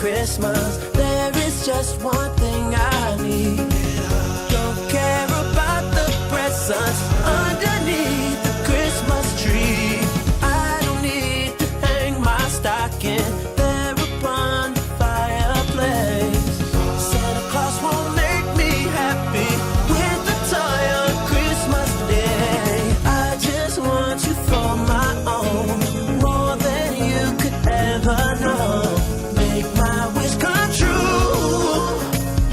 Christmas. There is just one thing I need. Don't care about the presents underneath the Christmas tree. I don't need to hang my stocking there upon the fireplace. Santa Claus won't make me happy with a toy on Christmas Day. I just want you for my own, more than you could ever know. Make my wish come true.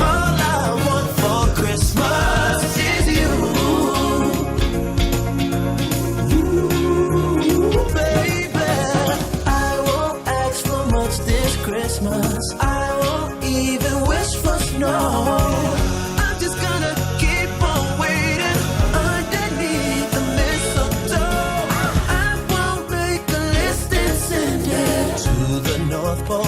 All I want for Christmas is you. You, baby. I won't ask for much this Christmas. I won't even wish for snow. I'm just gonna keep on waiting underneath the mistletoe. I won't make a list and send it to the North Pole.